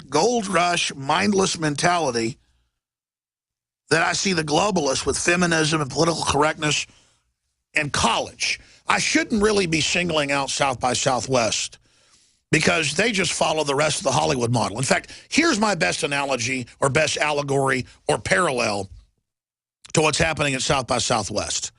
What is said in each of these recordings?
Gold rush, mindless mentality that I see the globalists with feminism and political correctness and college. I shouldn't really be singling out South by Southwest because they just follow the rest of the Hollywood model. In fact, here's my best analogy or best allegory or parallel to what's happening at South by Southwest.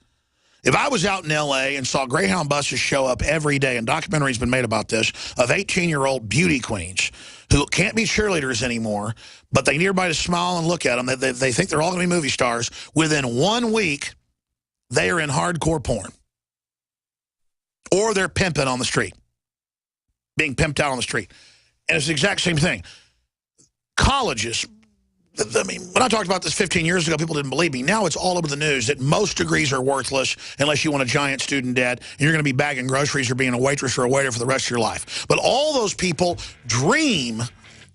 If I was out in L.A. and saw Greyhound buses show up every day, and documentaries been made about this, of 18-year-old beauty queens who can't be cheerleaders anymore, but they need everybody to smile and look at them. They think they're all going to be movie stars. Within 1 week, they are in hardcore porn. Or they're pimping on the street, being pimped out on the street. And it's the exact same thing. Colleges, I mean, when I talked about this 15 years ago, people didn't believe me. Now it's all over the news that most degrees are worthless unless you want a giant student debt and you're going to be bagging groceries or being a waitress or a waiter for the rest of your life. But all those people dream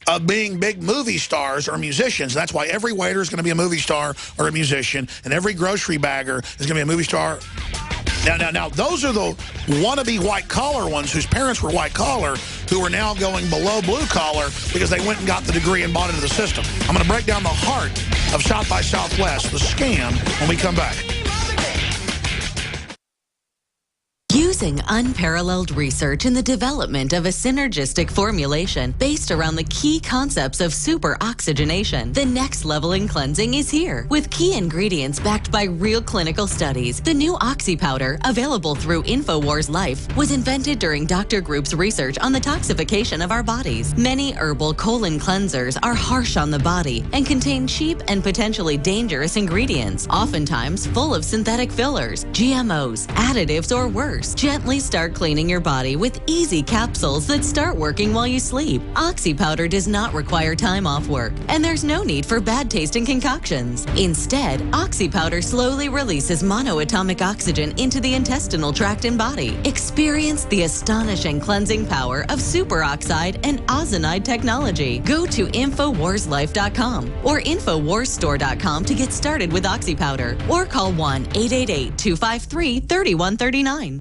of being big movie stars or musicians. That's why every waiter is going to be a movie star or a musician, and every grocery bagger is going to be a movie star. Now, those are the wannabe white-collar ones whose parents were white-collar who are now going below blue-collar because they went and got the degree and bought into the system. I'm going to break down the heart of South by Southwest, the scam, when we come back. Using unparalleled research in the development of a synergistic formulation based around the key concepts of superoxygenation, the next level in cleansing is here. With key ingredients backed by real clinical studies, the new Oxy Powder, available through InfoWars Life, was invented during Dr. Group's research on the toxification of our bodies. Many herbal colon cleansers are harsh on the body and contain cheap and potentially dangerous ingredients, oftentimes full of synthetic fillers, GMOs, additives, or worse. Gently start cleaning your body with easy capsules that start working while you sleep. Oxy Powder does not require time off work, and there's no need for bad-tasting concoctions. Instead, Oxy Powder slowly releases monoatomic oxygen into the intestinal tract and body. Experience the astonishing cleansing power of superoxide and ozonide technology. Go to InfoWarsLife.com or InfoWarsStore.com to get started with Oxy Powder, or call 1-888-253-3139.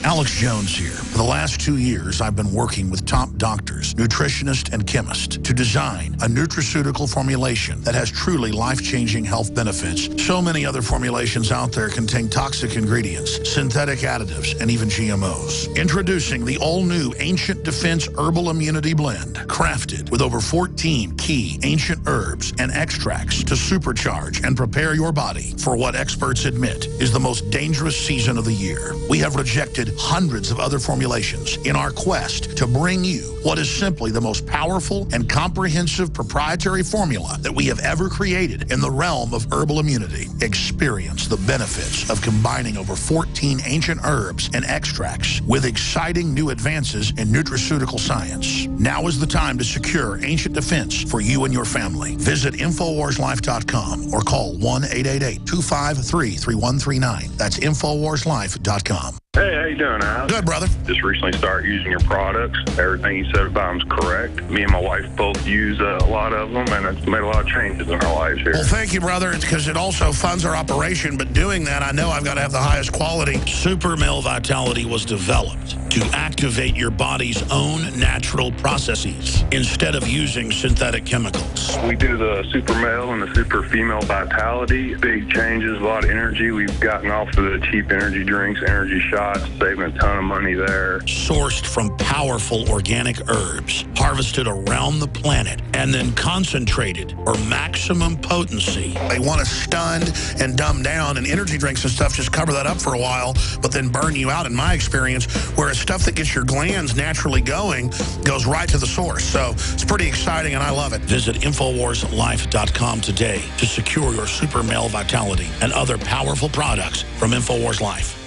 Alex Jones here. For the last 2 years, I've been working with top doctors, nutritionists, and chemists to design a nutraceutical formulation that has truly life-changing health benefits. So many other formulations out there contain toxic ingredients, synthetic additives, and even GMOs. Introducing the all-new Ancient Defense Herbal Immunity Blend, crafted with over 14 key ancient herbs and extracts to supercharge and prepare your body for what experts admit is the most dangerous season of the year. We have rejected hundreds of other formulations in our quest to bring you what is simply the most powerful and comprehensive proprietary formula that we have ever created in the realm of herbal immunity. Experience the benefits of combining over 14 ancient herbs and extracts with exciting new advances in nutraceutical science. Now is the time to secure Ancient Defense for you and your family. Visit InfoWarsLife.com or call 1-888-253-3139. That's InfoWarsLife.com. Hey, how you doing, Al? Good, brother. Just recently started using your products. Everything you said about them is correct. Me and my wife both use a lot of them, and it's made a lot of changes in our lives here. Well, thank you, brother. It's because it also funds our operation, but doing that, I know I've got to have the highest quality. Super Male Vitality was developed to activate your body's own natural processes instead of using synthetic chemicals. We do the Super Male and the Super Female Vitality. Big changes, a lot of energy. We've gotten off of the cheap energy drinks, energy shots, saving a ton of money there. Sourced from powerful organic herbs, harvested around the planet, and then concentrated for maximum potency. They want to stun and dumb down, and energy drinks and stuff just cover that up for a while, but then burn you out, in my experience, whereas stuff that gets your glands naturally going goes right to the source. So it's pretty exciting, and I love it. Visit InfoWarsLife.com today to secure your Super Male Vitality and other powerful products from InfoWars Life.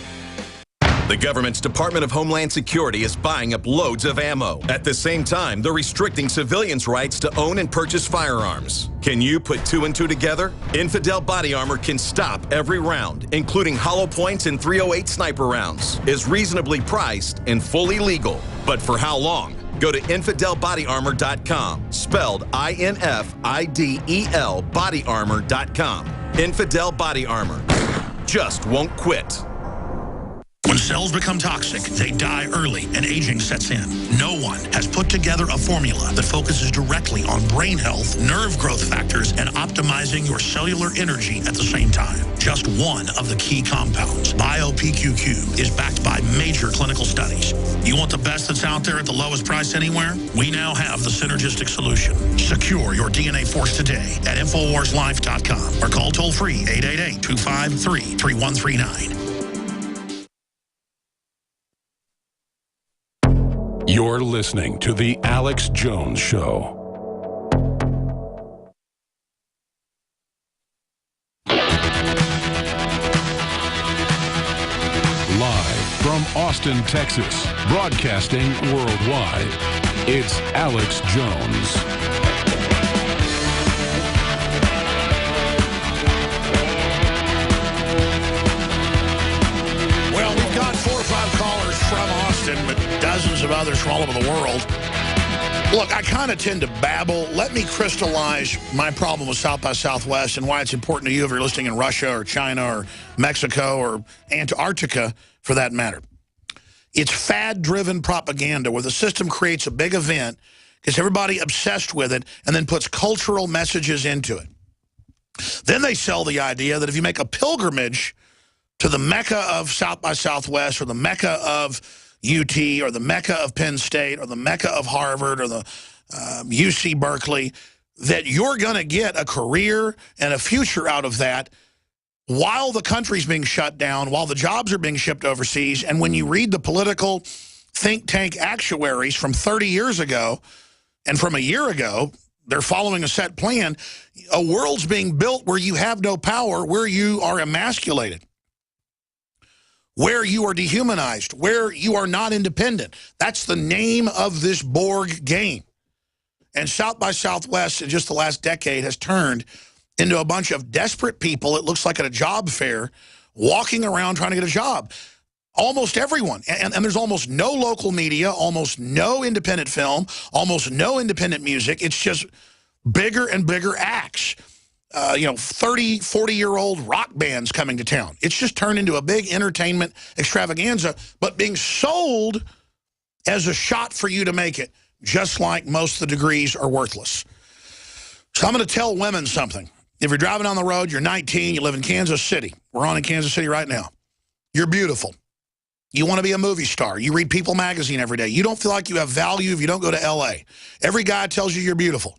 The government's Department of Homeland Security is buying up loads of ammo. At the same time, they're restricting civilians' rights to own and purchase firearms. Can you put 2 and 2 together? Infidel Body Armor can stop every round, including hollow points and .308 sniper rounds. Is reasonably priced and fully legal. But for how long? Go to InfidelBodyArmor.com, spelled I-N-F-I-D-E-L, bodyarmor.com. Infidel Body Armor. Just won't quit. When When cells become toxic, they die early and aging sets in. No one has put together a formula that focuses directly on brain health, nerve growth factors, and optimizing your cellular energy at the same time. Just one of the key compounds, BioPQQ, is backed by major clinical studies. You want the best that's out there at the lowest price anywhere? We now have the synergistic solution. Secure your DNA force today at InfoWarsLife.com or call toll-free 888-253-3139. You're listening to The Alex Jones Show. Live from Austin, Texas, broadcasting worldwide, it's Alex Jones. Well, we've got 4 or 5 callers from Austin, but dozens of others from all over the world. Look, I kind of tend to babble. Let me crystallize my problem with South by Southwest and why it's important to you if you're listening in Russia or China or Mexico or Antarctica, for that matter. It's fad-driven propaganda where the system creates a big event, gets everybody obsessed with it, and then puts cultural messages into it. Then they sell the idea that if you make a pilgrimage to the Mecca of South by Southwest or the Mecca of UT or the Mecca of Penn State or the Mecca of Harvard or the UC Berkeley, that you're going to get a career and a future out of that while the country's being shut down, while the jobs are being shipped overseas. And when you read the political think tank actuaries from 30 years ago and from a year ago, they're following a set plan. A world's being built where you have no power, where you are emasculated, where you are dehumanized, where you are not independent. That's the name of this Borg game. And South by Southwest in just the last decade has turned into a bunch of desperate people, it looks like at a job fair, walking around trying to get a job. Almost everyone. And there's almost no local media, almost no independent film, almost no independent music. It's just bigger and bigger acts. 30, 40-year-old rock bands coming to town. It's just turned into a big entertainment extravaganza, but being sold as a shot for you to make it, just like most of the degrees are worthless. So I'm going to tell women something. If you're driving on the road, you're 19, you live in Kansas City. We're on in Kansas City right now. You're beautiful. You want to be a movie star. You read People magazine every day. You don't feel like you have value if you don't go to L.A. Every guy tells you you're beautiful.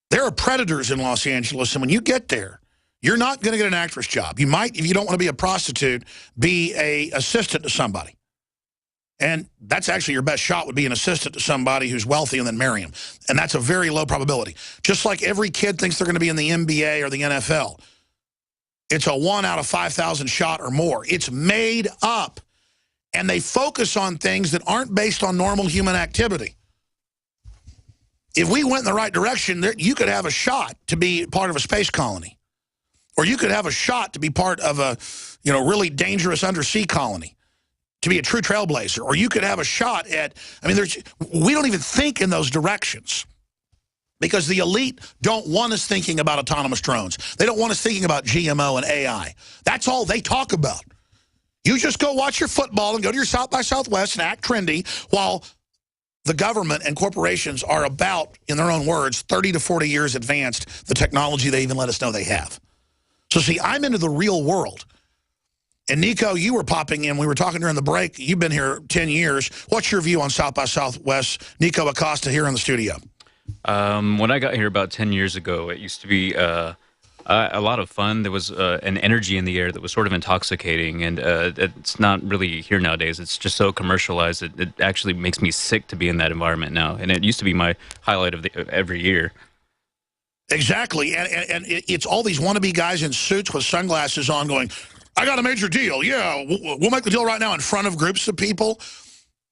There are predators in Los Angeles, and when you get there, you're not going to get an actress job. You might, if you don't want to be a prostitute, be an assistant to somebody. And that's actually your best shot, would be an assistant to somebody who's wealthy and then marry him. And that's a very low probability. Just like every kid thinks they're going to be in the NBA or the NFL. It's a 1 out of 5,000 shot or more. It's made up. And they focus on things that aren't based on normal human activity. If we went in the right direction, you could have a shot to be part of a space colony. Or you could have a shot to be part of a really dangerous undersea colony, to be a true trailblazer. Or you could have a shot at, we don't even think in those directions. Because the elite don't want us thinking about autonomous drones. They don't want us thinking about GMO and AI. That's all they talk about. You just go watch your football and go to your South by Southwest and act trendy while the government and corporations are about, in their own words, 30 to 40 years advanced the technology they even let us know they have. So see, I'm into the real world. And Nico, you were popping in. We were talking during the break. You've been here 10 years. What's your view on South by Southwest? Nico Acosta here in the studio. When I got here about 10 years ago, it used to be a lot of fun. There was an energy in the air that was sort of intoxicating, and it's not really here nowadays. It's just so commercialized. It actually makes me sick to be in that environment now, and it used to be my highlight of every year. Exactly, and it's all these wannabe guys in suits with sunglasses on going, I got a major deal. Yeah, we'll make the deal right now in front of groups of people.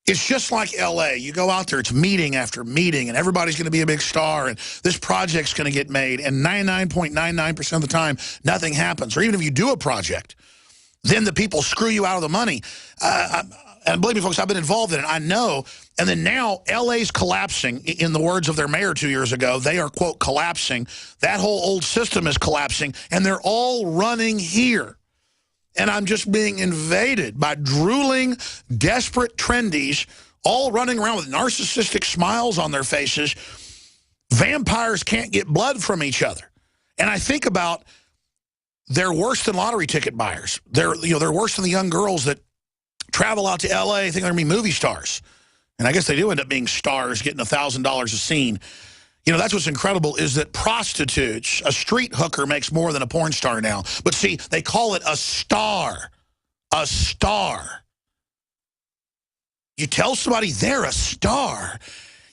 It's just like L.A. You go out there, it's meeting after meeting, and everybody's going to be a big star, and this project's going to get made, and 99.99% of the time, nothing happens. Or even if you do a project, then the people screw you out of the money. And believe me, folks, I've been involved in it. I know. And then now L.A.'s collapsing. In the words of their mayor 2 years ago, they are, quote, collapsing. That whole old system is collapsing, and they're all running here. and I'm just being invaded by drooling, desperate trendies, all running around with narcissistic smiles on their faces. Vampires can't get blood from each other. And I think about, they're worse than lottery ticket buyers. They're worse than the young girls that travel out to L.A. think they're going to be movie stars. And I guess they do end up being stars, getting $1,000 a scene. You know, that's what's incredible, is that prostitutes, a street hooker makes more than a porn star now. But see, they call it a star. A star. You tell somebody they're a star.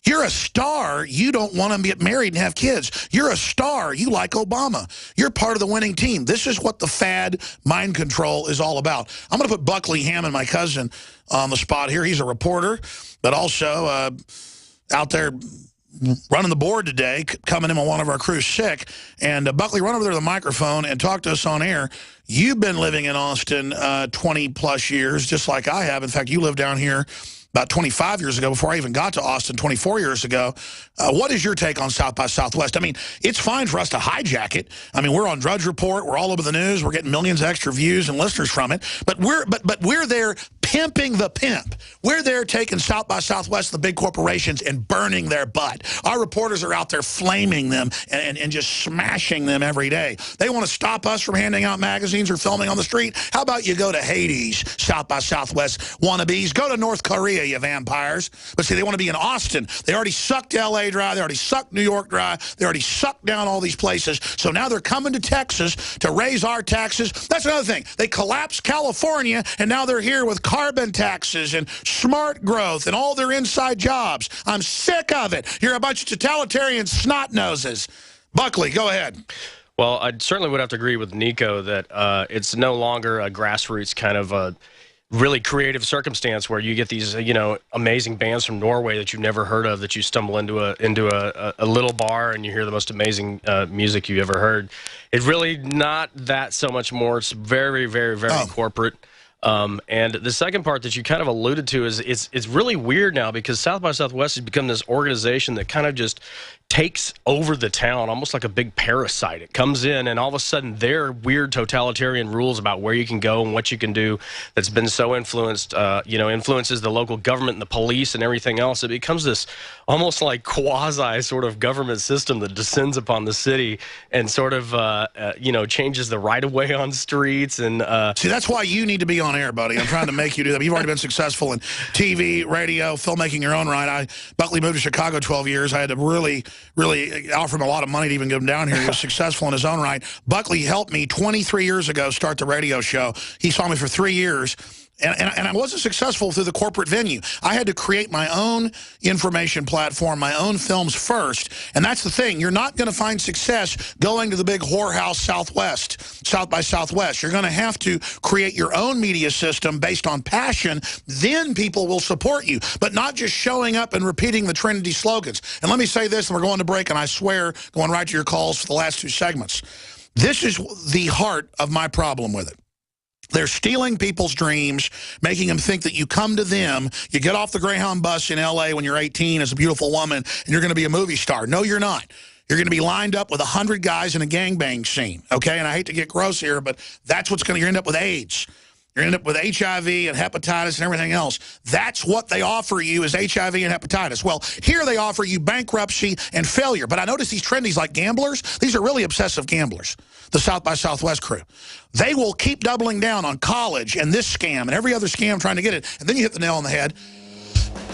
You're a star, you don't want to get married and have kids. You're a star, you like Obama. You're part of the winning team. This is what the fad mind control is all about. I'm going to put Buckley Hammond, my cousin, on the spot here. He's a reporter, but also out there running the board today, coming in on one of our crews sick. And Buckley, run over there to the microphone and talk to us on air. You've been living in Austin 20-plus years, just like I have. In fact, you lived down here about 25 years ago, before I even got to Austin 24 years ago. What is your take on South by Southwest? I mean, it's fine for us to hijack it. I mean, we're on Drudge Report. We're all over the news. We're getting millions of extra views and listeners from it. But we're there pimping the pimp. We're there taking South by Southwest, the big corporations, and burning their butt. Our reporters are out there flaming them and just smashing them every day. They want to stop us from handing out magazines or filming on the street. How about you go to Hades, South by Southwest wannabes? Go to North Korea, you vampires. But see, they want to be in Austin. They already sucked L.A. dry. They already sucked New York dry. They already sucked down all these places. So now they're coming to Texas to raise our taxes. That's another thing. They collapsed California, and now they're here with carbon taxes and smart growth and all their inside jobs. I'm sick of it. You're a bunch of totalitarian snot noses. Buckley, go ahead. Well, I certainly would have to agree with Nico that it's no longer a grassroots kind of a really creative circumstance where you get these, you know, amazing bands from Norway that you've never heard of, that you stumble into a little bar and you hear the most amazing music you've ever heard. It's really not that so much more. It's very, very, very corporate. And the second part that you kind of alluded to is it's really weird now, because South by Southwest has become this organization that kind of just takes over the town, almost like a big parasite. It comes in, and all of a sudden their weird totalitarian rules about where you can go and what you can do that's been so influenced, you know, influences the local government and the police and everything else. It becomes this almost like quasi sort of government system that descends upon the city and sort of, you know, changes the right-of-way on streets. And see, that's why you need to be on air, buddy. I'm trying to make you do that. You've already been successful in TV, radio, filmmaking your own right. Buckley moved to Chicago 12 years. I had to really offer him a lot of money to even come down here. He was successful in his own right. Buckley helped me 23 years ago start the radio show. He saw me for 3 years. And I wasn't successful through the corporate venue. I had to create my own information platform, my own films first. And that's the thing. You're not going to find success going to the big whorehouse Southwest, South by Southwest. You're going to have to create your own media system based on passion. Then people will support you, but not just showing up and repeating the trendy slogans. And let me say this, and we're going to break, and I swear, going right to your calls for the last 2 segments. This is the heart of my problem with it. They're stealing people's dreams, making them think that you come to them, you get off the Greyhound bus in L.A. when you're 18 as a beautiful woman, and you're going to be a movie star. No, you're not. You're going to be lined up with 100 guys in a gangbang scene, okay? And I hate to get gross here, but that's what's going to, you end up with AIDS. You're going to end up with HIV and hepatitis and everything else. That's what they offer you, is HIV and hepatitis. Well, here they offer you bankruptcy and failure. But I notice these trendies like gamblers, these are really obsessive gamblers, the South by Southwest crew. They will keep doubling down on college and this scam and every other scam trying to get it. And then you hit the nail on the head.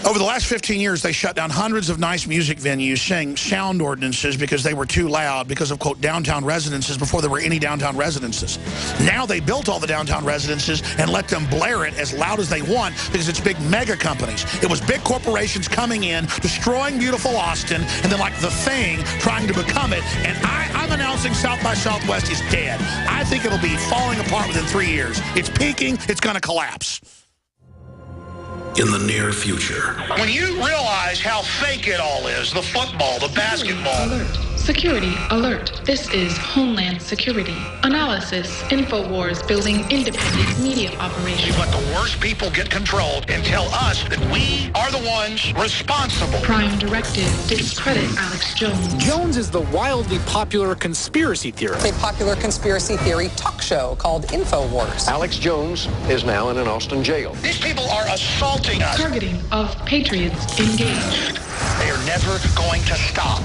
Over the last 15 years, they shut down hundreds of nice music venues, saying sound ordinances because they were too loud because of, quote, downtown residences before there were any downtown residences. Now they built all the downtown residences and let them blare it as loud as they want because it's big mega companies. It was big corporations coming in, destroying beautiful Austin, and then like The Thing trying to become it. And I'm announcing South by Southwest is dead. I think it'll be falling apart within 3 years. It's peaking. It's going to collapse in the near future. When you realize how fake it all is, the football, the basketball, Security alert. This is Homeland Security. Analysis. InfoWars building independent media operations. We let the worst people get control and tell us that we are the ones responsible. Prime Directive. Discredit Alex Jones. Jones is the wildly popular conspiracy theorist. A popular conspiracy theory talk show called InfoWars. Alex Jones is now in an Austin jail. These people are assaulting us. Targeting of patriots engaged. They are never going to stop.